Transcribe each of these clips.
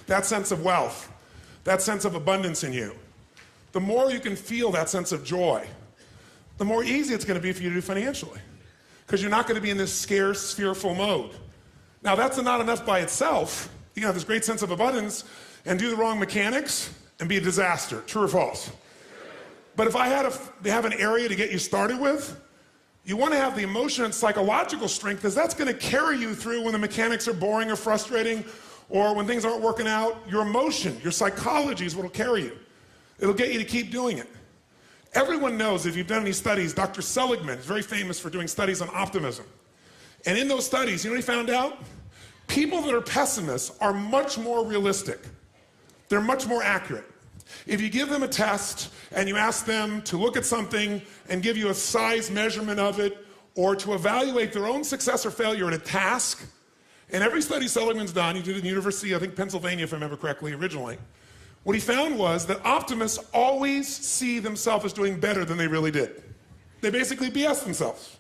that sense of wealth, that sense of abundance in you, the more you can feel that sense of joy, the more easy it's going to be for you to do financially. Because you're not going to be in this scarce, fearful mode. Now, that's not enough by itself. You can have this great sense of abundance and do the wrong mechanics and be a disaster. True or false? But if I had to have an area to get you started with, you want to have the emotion and psychological strength, because that's going to carry you through when the mechanics are boring or frustrating, or when things aren't working out. Your emotion, your psychology is what will carry you. It'll get you to keep doing it. Everyone knows, if you've done any studies, Dr. Seligman is very famous for doing studies on optimism. And in those studies, you know what he found out? People that are pessimists are much more realistic. They're much more accurate. If you give them a test and you ask them to look at something and give you a size measurement of it, or to evaluate their own success or failure at a task, and every study Seligman's done, he did it in the University, I think Pennsylvania, if I remember correctly, originally, what he found was that optimists always see themselves as doing better than they really did. They basically BS themselves.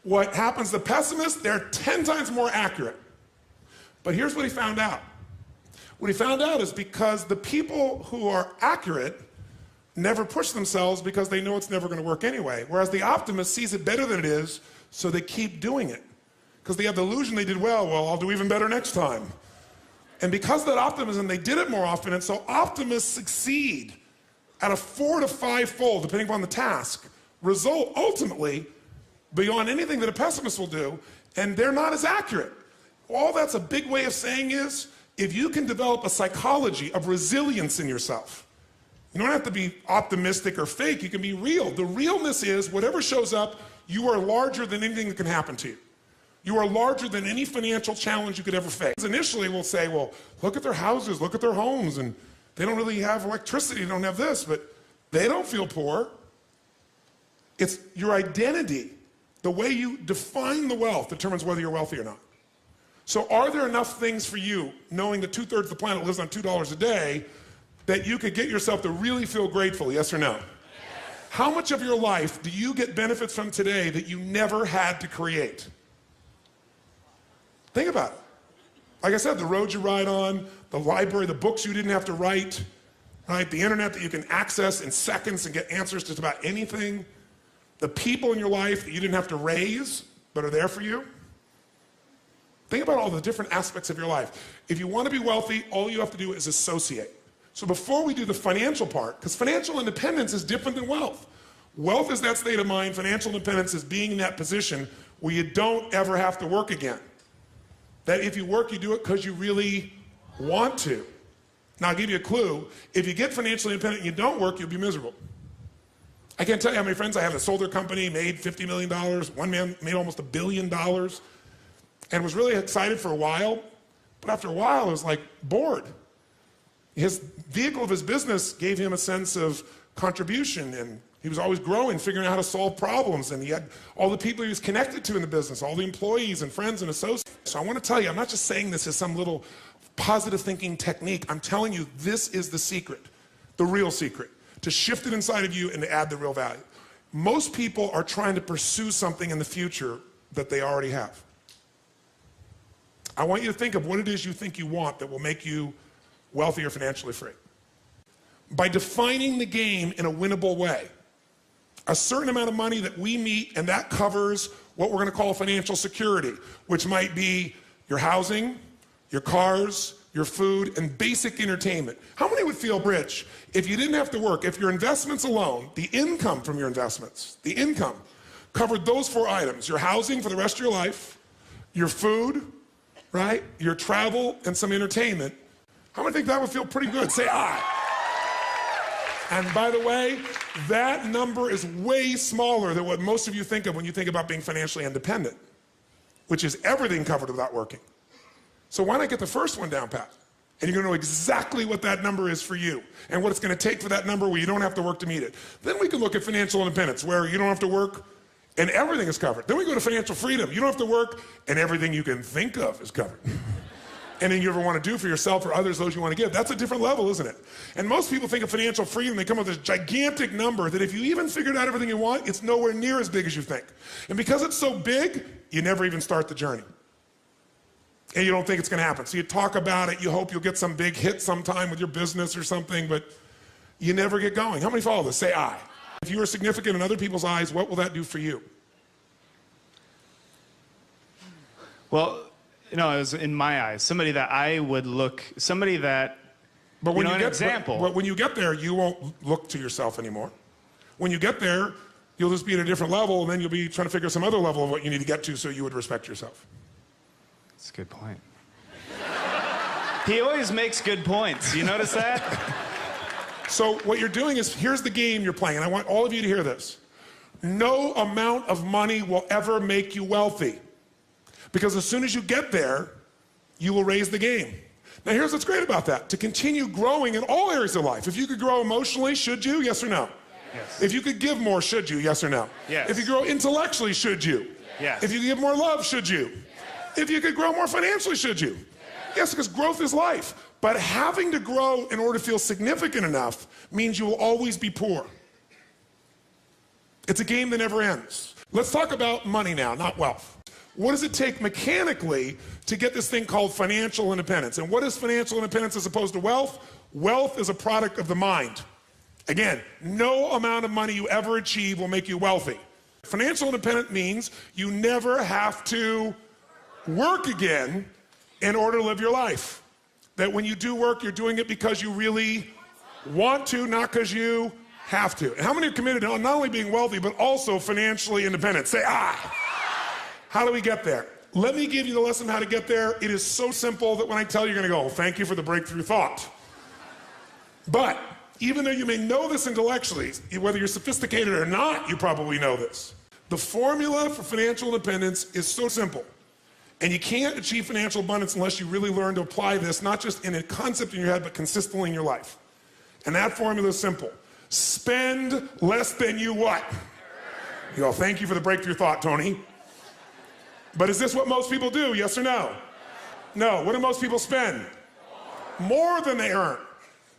What happens to pessimists, they're 10 times more accurate. But here's what he found out. What he found out is because the people who are accurate never push themselves because they know it's never going to work anyway. Whereas the optimist sees it better than it is, so they keep doing it. Because they have the illusion they did well, I'll do even better next time. And because of that optimism, they did it more often, and so optimists succeed at a 4 to 5-fold, depending upon the task, result ultimately beyond anything that a pessimist will do, and they're not as accurate. All that's a big way of saying is, if you can develop a psychology of resilience in yourself, you don't have to be optimistic or fake, you can be real. The realness is, whatever shows up, you are larger than anything that can happen to you. You are larger than any financial challenge you could ever face. Initially, we'll say, well, look at their houses, look at their homes, and they don't really have electricity, they don't have this, but they don't feel poor. It's your identity. The way you define the wealth determines whether you're wealthy or not. So are there enough things for you, knowing that 2/3 of the planet lives on $2 a day, that you could get yourself to really feel grateful, yes or no? Yes. How much of your life do you get benefits from today that you never had to create? Think about it. Like I said, the roads you ride on, the library, the books you didn't have to write, right? The internet that you can access in seconds and get answers to just about anything. The people in your life that you didn't have to raise, but are there for you. Think about all the different aspects of your life. If you want to be wealthy, all you have to do is associate. So before we do the financial part, because financial independence is different than wealth. Wealth is that state of mind. Financial independence is being in that position where you don't ever have to work again. That if you work, you do it because you really want to. Now, I'll give you a clue. If you get financially independent and you don't work, you'll be miserable. I can't tell you how many friends I have that sold their company, made $50 million. One man made almost $1 billion and was really excited for a while. But after a while, it was like bored. His vehicle of his business gave him a sense of contribution, and he was always growing, figuring out how to solve problems, and he had all the people he was connected to in the business, all the employees and friends and associates. So I want to tell you, I'm not just saying this as some little positive thinking technique. I'm telling you, this is the secret, the real secret, to shift it inside of you and to add the real value. Most people are trying to pursue something in the future that they already have. I want you to think of what it is you think you want that will make you wealthy or financially free. By defining the game in a winnable way. A certain amount of money that we meet, and that covers what we're going to call financial security, which might be your housing, your cars, your food, and basic entertainment. How many would feel rich if you didn't have to work, if your investments alone, the income from your investments, the income, covered those 4 items, your housing for the rest of your life, your food, right, your travel, and some entertainment? How many think that would feel pretty good? Say aye. And by the way, that number is way smaller than what most of you think of when you think about being financially independent, which is everything covered without working. So why not get the first one down pat? And you're going to know exactly what that number is for you and what it's going to take for that number where you don't have to work to meet it. Then we can look at financial independence, where you don't have to work and everything is covered. Then we go to financial freedom. You don't have to work and everything you can think of is covered. Anything you ever want to do for yourself or others, those you want to give. That's a different level, isn't it? And most people think of financial freedom, they come up with this gigantic number that if you even figured out everything you want, it's nowhere near as big as you think. And because it's so big, you never even start the journey. and you don't think it's going to happen. So you talk about it, you hope you'll get some big hit sometime with your business or something, but you never get going. How many follow this? Say I. If you are significant in other people's eyes, what will that do for you? Well, you know, it was in my eyes, somebody that I would look, somebody that, but when you know, you an get, example. But when you get there, you won't look to yourself anymore. When you get there, you'll just be at a different level, and then you'll be trying to figure some other level of what you need to get to so you would respect yourself. That's a good point. He always makes good points. You notice that? So what you're doing is, here's the game you're playing, and I want all of you to hear this. No amount of money will ever make you wealthy. Because as soon as you get there, you will raise the game. Now here's what's great about that. To continue growing in all areas of life. If you could grow emotionally, should you? Yes or no? Yes. If you could give more, should you? Yes or no? Yes. If you grow intellectually, should you? Yes. If you give more love, should you? Yes. If you could grow more financially, should you? Yes, because growth is life. But having to grow in order to feel significant enough means you will always be poor. It's a game that never ends. Let's talk about money now, not wealth. What does it take mechanically to get this thing called financial independence? And what is financial independence as opposed to wealth? Wealth is a product of the mind. Again, no amount of money you ever achieve will make you wealthy. Financial independence means you never have to work again in order to live your life. That when you do work, you're doing it because you really want to, not because you have to. And how many are committed to not only being wealthy, but also financially independent? Say, I. How do we get there? Let me give you the lesson how to get there. It is so simple that when I tell you, you're going to go, thank you for the breakthrough thought. But even though you may know this intellectually, whether you're sophisticated or not, you probably know this. The formula for financial independence is so simple. And you can't achieve financial abundance unless you really learn to apply this, not just in a concept in your head, but consistently in your life. And that formula is simple. Spend less than you what? You go, thank you for the breakthrough thought, Tony. But is this what most people do, yes or no? No. What do most people spend? More than they earn.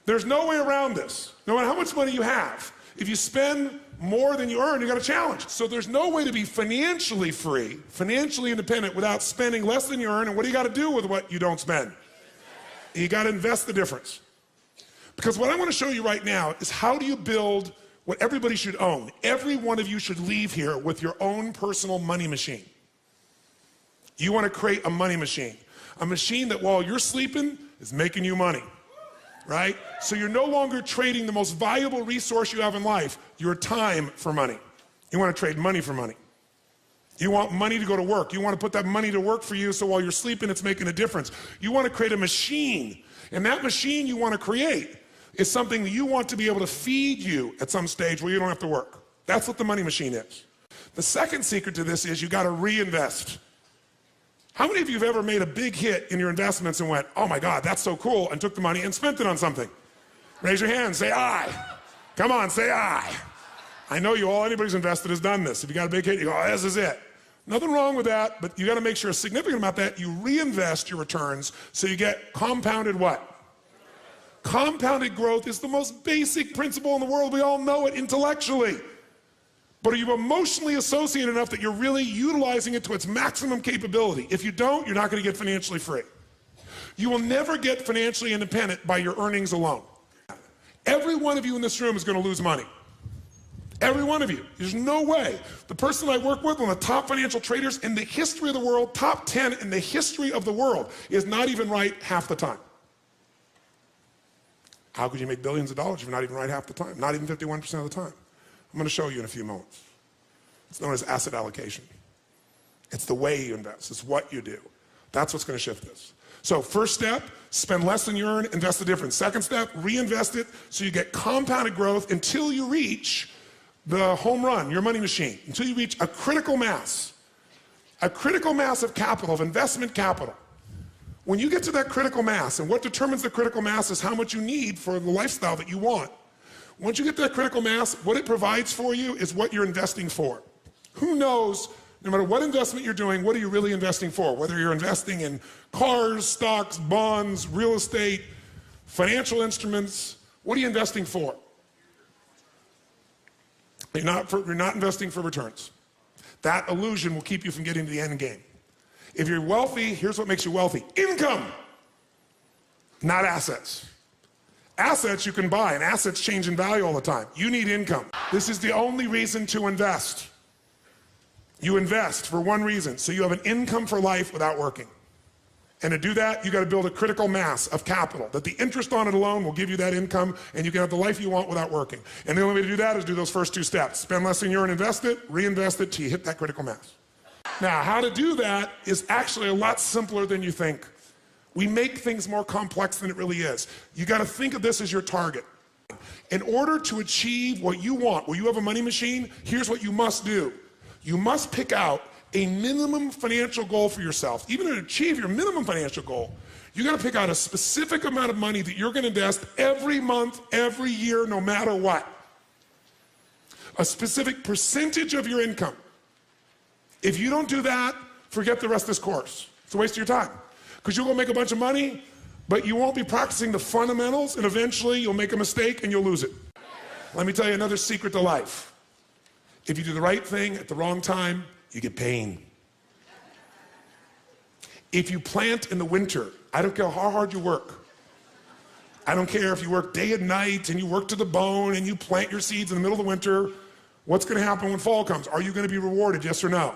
There's no way around this. No matter how much money you have, if you spend more than you earn, you got a challenge. So there's no way to be financially free, financially independent without spending less than you earn. And what do you got to do with what you don't spend? You got to invest the difference. Because what I want to show you right now is how do you build what everybody should own. Every one of you should leave here with your own personal money machine. You want to create a money machine. A machine that while you're sleeping is making you money. Right? So you're no longer trading the most valuable resource you have in life, your time, for money. You want to trade money for money. You want money to go to work. You want to put that money to work for you so while you're sleeping it's making a difference. You want to create a machine. And that machine you want to create is something that you want to be able to feed you at some stage where you don't have to work. That's what the money machine is. The second secret to this is you got to reinvest. How many of you have ever made a big hit in your investments and went, oh my God, that's so cool, and took the money and spent it on something? Raise your hand, say I. Come on, say I. I know you all, anybody who's invested has done this. If you got a big hit, you go, oh, this is it. Nothing wrong with that, but you got to make sure a significant amount of that, you reinvest your returns so you get compounded what? Compounded growth is the most basic principle in the world. We all know it intellectually. But are you emotionally associated enough that you're really utilizing it to its maximum capability? If you don't, you're not going to get financially free. You will never get financially independent by your earnings alone. Every one of you in this room is going to lose money. Every one of you. There's no way. The person I work with, one of the top financial traders in the history of the world, top 10 in the history of the world, is not even right half the time. How could you make billions of dollars if you're not even right half the time? Not even 51% of the time. I'm going to show you in a few moments. It's known as asset allocation. It's the way you invest. It's what you do. That's what's going to shift this. So first step, spend less than you earn, invest the difference. Second step, reinvest it so you get compounded growth until you reach the home run, your money machine, until you reach a critical mass of capital, of investment capital. When you get to that critical mass, and what determines the critical mass is how much you need for the lifestyle that you want. Once you get to that critical mass, what it provides for you is what you're investing for. Who knows, no matter what investment you're doing, what are you really investing for? Whether you're investing in cars, stocks, bonds, real estate, financial instruments, what are you investing for? You're not investing for returns. That illusion will keep you from getting to the end game. If you're wealthy, here's what makes you wealthy. Income, not assets. Assets you can buy, and assets change in value all the time. You need income. This is the only reason to invest. You invest for one reason, so you have an income for life without working. And to do that, you got to build a critical mass of capital, that the interest on it alone will give you that income, and you can have the life you want without working. And the only way to do that is do those first two steps. Spend less than you earn, invest it, reinvest it till you hit that critical mass. Now, how to do that is actually a lot simpler than you think. We make things more complex than it really is. You got to think of this as your target. In order to achieve what you want, where you have a money machine, here's what you must do. You must pick out a minimum financial goal for yourself. Even to achieve your minimum financial goal, you got to pick out a specific amount of money that you're going to invest every month, every year, no matter what. A specific percentage of your income. If you don't do that, forget the rest of this course. It's a waste of your time. Because you'll go make a bunch of money, but you won't be practicing the fundamentals, and eventually you'll make a mistake and you'll lose it. Let me tell you another secret to life. If you do the right thing at the wrong time, you get pain. If you plant in the winter, I don't care how hard you work. I don't care if you work day and night and you work to the bone and you plant your seeds in the middle of the winter, what's going to happen when fall comes? Are you going to be rewarded, yes or no?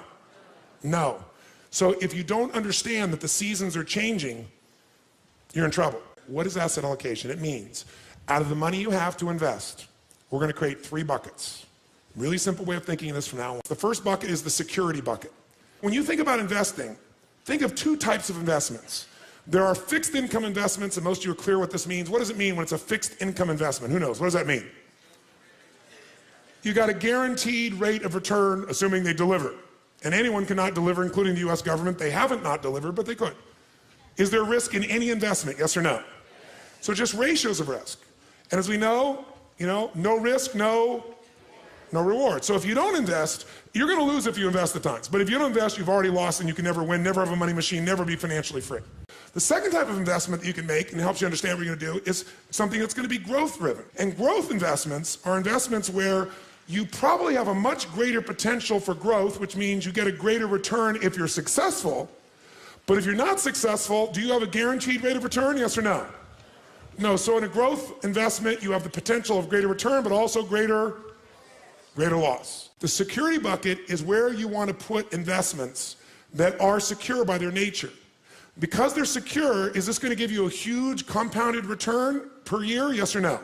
No. So if you don't understand that the seasons are changing, you're in trouble. What is asset allocation? It means out of the money you have to invest, we're going to create 3 buckets. Really simple way of thinking of this from now on. The first bucket is the security bucket. When you think about investing, think of 2 types of investments. There are fixed income investments, and most of you are clear what this means. What does it mean when it's a fixed income investment? Who knows? What does that mean? You got a guaranteed rate of return, assuming they deliver. And anyone cannot deliver, including the US government. They haven't not delivered, but they could. Is there risk in any investment, yes or no? So just ratios of risk. And as we know, no risk, no reward. So if you don't invest, you're going to lose if you invest at times. But if you don't invest, you've already lost and you can never win, never have a money machine, never be financially free. The second type of investment that you can make and helps you understand what you're going to do is something that's going to be growth driven. And growth investments are investments where you probably have a much greater potential for growth, which means you get a greater return if you're successful. But if you're not successful, do you have a guaranteed rate of return, yes or no? No, so in a growth investment, you have the potential of greater return, but also greater loss. The security bucket is where you want to put investments that are secure by their nature. Because they're secure, is this going to give you a huge compounded return per year, yes or no?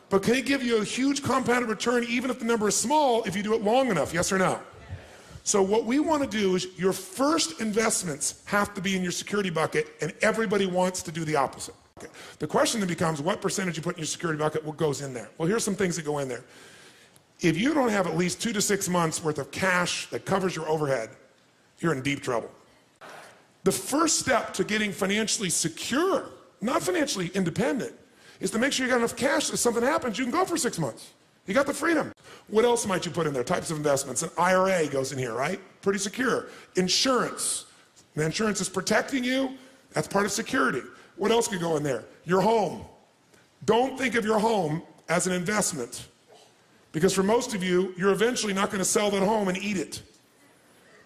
But can it give you a huge compounded return even if the number is small if you do it long enough, yes or no? So what we want to do is your first investments have to be in your security bucket, and everybody wants to do the opposite. Okay. The question then becomes what percentage you put in your security bucket, what goes in there? Well, here's some things that go in there. If you don't have at least 2 to 6 months worth of cash that covers your overhead, you're in deep trouble. The first step to getting financially secure, not financially independent, is to make sure you got enough cash that if something happens, you can go for 6 months. You got the freedom. What else might you put in there? Types of investments. An IRA goes in here, right? Pretty secure. Insurance. The insurance is protecting you. That's part of security. What else could go in there? Your home. Don't think of your home as an investment. Because for most of you, you're eventually not going to sell that home and eat it.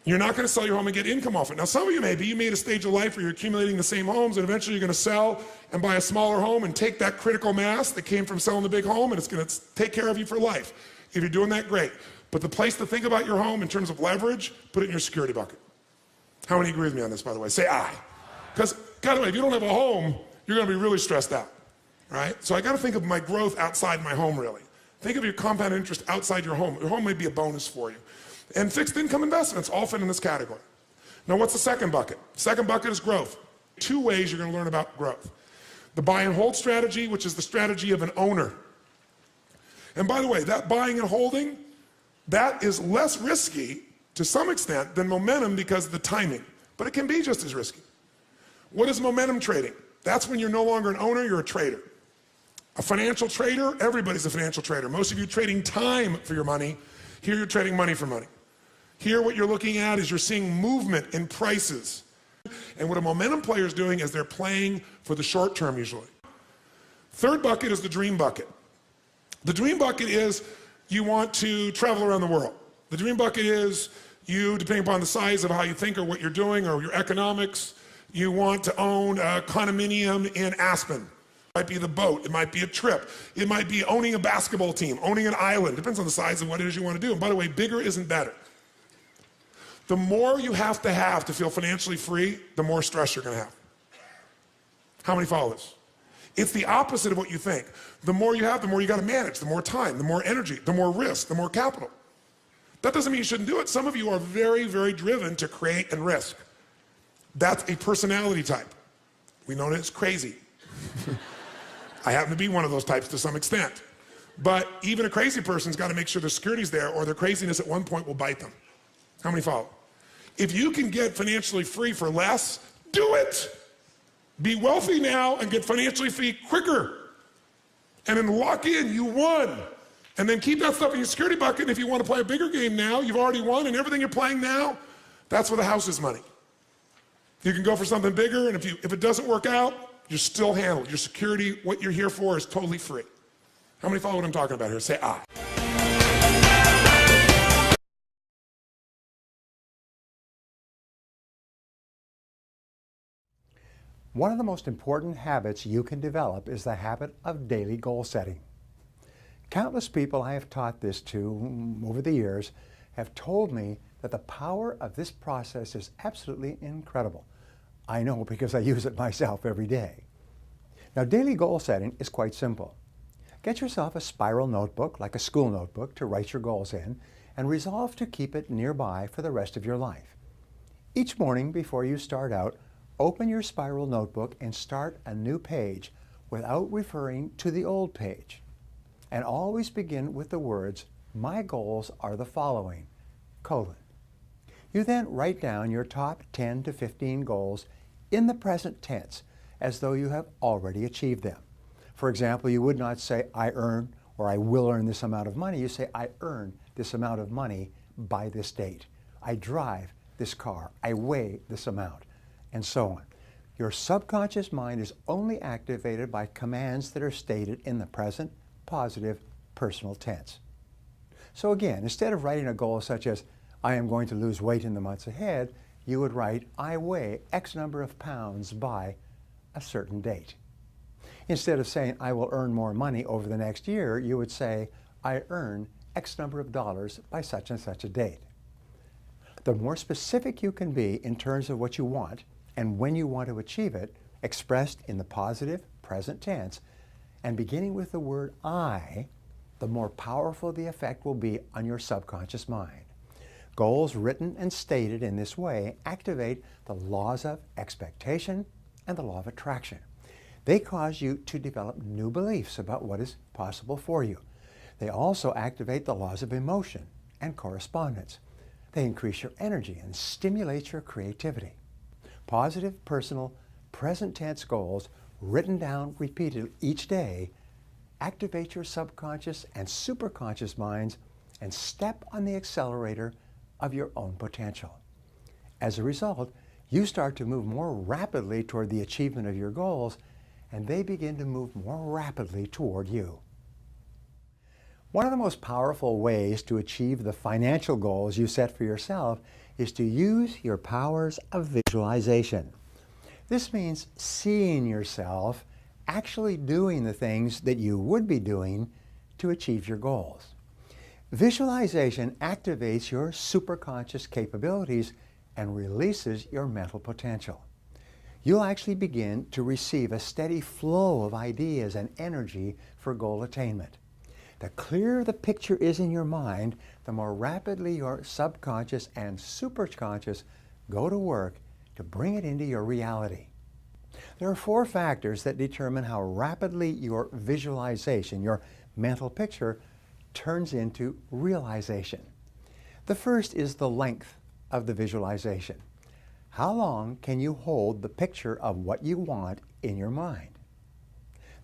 You're not going to sell your home and get income off it. Now, some of you may be. You made a stage of life where you're accumulating the same homes, and eventually you're going to sell and buy a smaller home and take that critical mass that came from selling the big home, and it's going to take care of you for life. If you're doing that, great. But the place to think about your home in terms of leverage, put it in your security bucket. How many agree with me on this, by the way? Say aye. Because, by the way, if you don't have a home, you're going to be really stressed out, right? So I got to think of my growth outside my home, really. Think of your compound interest outside your home. Your home may be a bonus for you. And fixed income investments all fit in this category. Now, what's the second bucket? Second bucket is growth. 2 ways you're going to learn about growth. The buy and hold strategy, which is the strategy of an owner. And by the way, that buying and holding, that is less risky to some extent than momentum because of the timing. But it can be just as risky. What is momentum trading? That's when you're no longer an owner, you're a trader. A financial trader, everybody's a financial trader. Most of you trading time for your money. Here you're trading money for money. Here what you're looking at is you're seeing movement in prices. And what a momentum player is doing is they're playing for the short term usually. Third bucket is the dream bucket. The dream bucket is you want to travel around the world. The dream bucket is You, depending upon the size of how you think or what you're doing or your economics, you want to own a condominium in Aspen. It might be the boat, it might be a trip, it might be owning a basketball team, owning an island. Depends on the size of what it is you want to do. And by the way, bigger isn't better. The more you have to feel financially free, the more stress you're going to have. How many follow this? It's the opposite of what you think. The more you have, the more you got to manage, the more time, the more energy, the more risk, the more capital. That doesn't mean you shouldn't do it. Some of you are very, very driven to create and risk. That's a personality type. We know that it's crazy. I happen to be one of those types to some extent. But even a crazy person's got to make sure their security's there, or their craziness at one point will bite them. How many follow? If you can get financially free for less, do it. Be wealthy now and get financially free quicker. And then lock in, you won. And then keep that stuff in your security bucket. And if you want to play a bigger game now, you've already won, and everything you're playing now, that's where the house is money. You can go for something bigger, and if it doesn't work out, you're still handled. Your security, what you're here for, is totally free. How many follow what I'm talking about here? Say I. One of the most important habits you can develop is the habit of daily goal setting. Countless people I have taught this to over the years have told me that the power of this process is absolutely incredible. I know because I use it myself every day. Now, daily goal setting is quite simple. Get yourself a spiral notebook, like a school notebook, to write your goals in, and resolve to keep it nearby for the rest of your life. Each morning before you start out, open your spiral notebook and start a new page without referring to the old page. And always begin with the words, "My goals are the following, : You then write down your top 10 to 15 goals in the present tense, as though you have already achieved them. For example, you would not say, "I earn," or "I will earn this amount of money." You say, "I earn this amount of money by this date. I drive this car. I weigh this amount," and so on. Your subconscious mind is only activated by commands that are stated in the present, positive, personal tense. So again, instead of writing a goal such as, "I am going to lose weight in the months ahead," you would write, "I weigh X number of pounds by a certain date." Instead of saying, "I will earn more money over the next year," you would say, "I earn X number of dollars by such and such a date." The more specific you can be in terms of what you want and when you want to achieve it, expressed in the positive present tense, and beginning with the word "I," the more powerful the effect will be on your subconscious mind. Goals written and stated in this way activate the laws of expectation and the law of attraction. They cause you to develop new beliefs about what is possible for you. They also activate the laws of emotion and correspondence. They increase your energy and stimulate your creativity. Positive, personal, present tense goals written down repeatedly each day activate your subconscious and superconscious minds and step on the accelerator of your own potential. As a result, you start to move more rapidly toward the achievement of your goals, and they begin to move more rapidly toward you. One of the most powerful ways to achieve the financial goals you set for yourself is to use your powers of visualization. This means seeing yourself actually doing the things that you would be doing to achieve your goals. Visualization activates your superconscious capabilities and releases your mental potential. You'll actually begin to receive a steady flow of ideas and energy for goal attainment. The clearer the picture is in your mind, the more rapidly your subconscious and superconscious go to work to bring it into your reality. There are 4 factors that determine how rapidly your visualization, your mental picture, turns into realization. The first is the length of the visualization. How long can you hold the picture of what you want in your mind?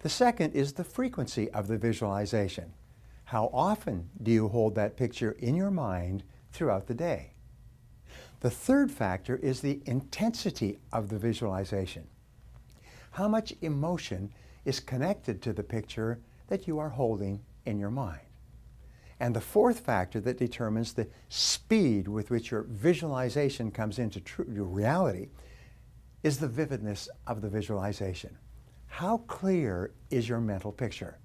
The second is the frequency of the visualization. How often do you hold that picture in your mind throughout the day? The third factor is the intensity of the visualization. How much emotion is connected to the picture that you are holding in your mind? And the fourth factor that determines the speed with which your visualization comes into your reality is the vividness of the visualization. How clear is your mental picture?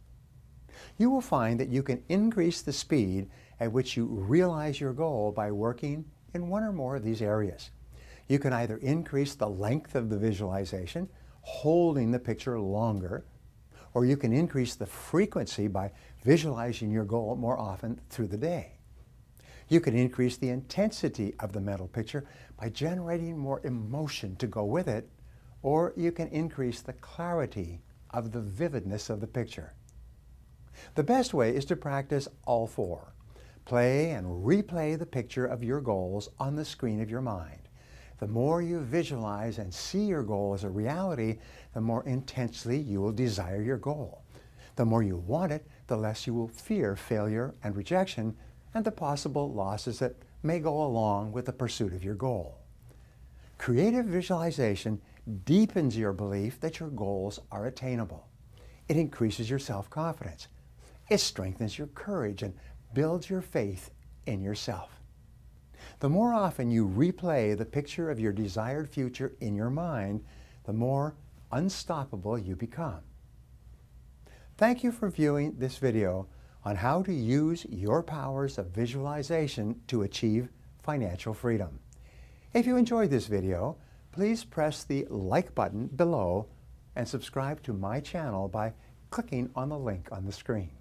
You will find that you can increase the speed at which you realize your goal by working in one or more of these areas. You can either increase the length of the visualization, holding the picture longer, or you can increase the frequency by visualizing your goal more often through the day. You can increase the intensity of the mental picture by generating more emotion to go with it, or you can increase the clarity of the vividness of the picture. The best way is to practice all four. Play and replay the picture of your goals on the screen of your mind. The more you visualize and see your goal as a reality, the more intensely you will desire your goal. The more you want it, the less you will fear failure and rejection and the possible losses that may go along with the pursuit of your goal. Creative visualization deepens your belief that your goals are attainable. It increases your self-confidence. It strengthens your courage and builds your faith in yourself. The more often you replay the picture of your desired future in your mind, the more unstoppable you become. Thank you for viewing this video on how to use your powers of visualization to achieve financial freedom. If you enjoyed this video, please press the like button below and subscribe to my channel by clicking on the link on the screen.